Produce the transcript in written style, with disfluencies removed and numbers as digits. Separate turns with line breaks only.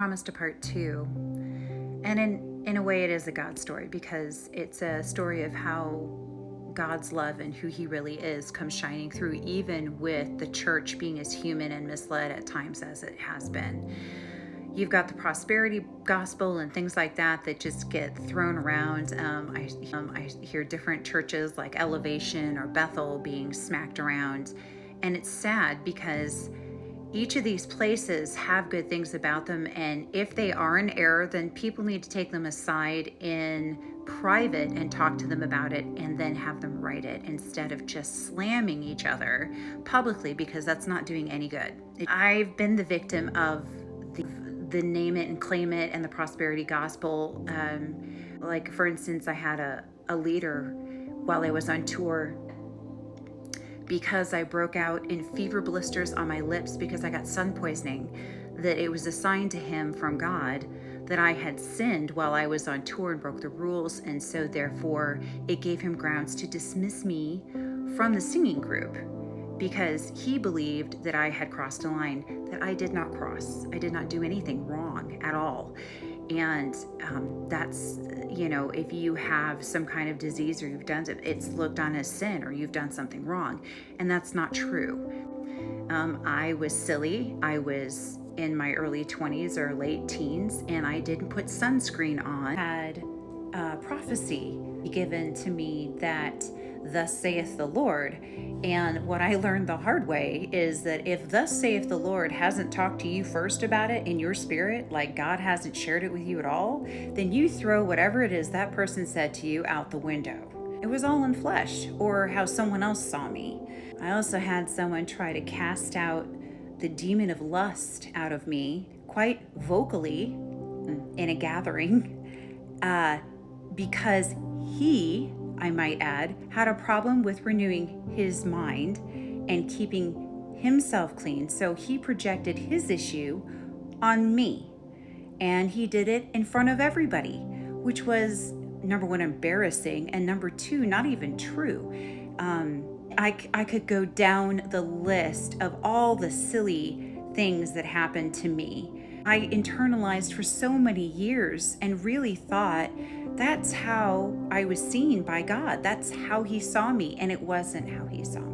Promised a part two. And in a way, it is a God story because it's a story of how God's love and who he really is comes shining through, even with the church being as human and misled at times as it has been. You've got the prosperity gospel and things like that that just get thrown around. I hear different churches like Elevation or Bethel being smacked around. And it's sad because each of these places have good things about them, and if they are in error, then people need to take them aside in private and talk to them about it and then have them right it instead of just slamming each other publicly, because that's not doing any good. I've been the victim of the name it and claim it and the prosperity gospel. Like, for instance, I had a leader while I was on tour, because I broke out in fever blisters on my lips because I got sun poisoning, that it was a sign to him from God that I had sinned while I was on tour and broke the rules. And so therefore it gave him grounds to dismiss me from the singing group, because he believed that I had crossed a line that I did not cross. I did not do anything wrong at all. And that's, if you have some kind of disease or you've done it, it's looked on as sin or you've done something wrong. And that's not true. I was silly. I was in my early 20s or late teens, and I didn't put sunscreen on. I had prophecy given to me that thus saith the Lord. And what I learned the hard way is that if thus saith the Lord hasn't talked to you first about it in your spirit, like God hasn't shared it with you at all, then you throw whatever it is that person said to you out the window. It was all in flesh, or how someone else saw me. I also had someone try to cast out the demon of lust out of me quite vocally in a gathering, because he, I might add, had a problem with renewing his mind and keeping himself clean. So he projected his issue on me, and he did it in front of everybody, which was, number one, embarrassing, and number two, not even true. I could go down the list of all the silly things that happened to me. I internalized for so many years and really thought that's how I was seen by God. That's how he saw me, and it wasn't how he saw me.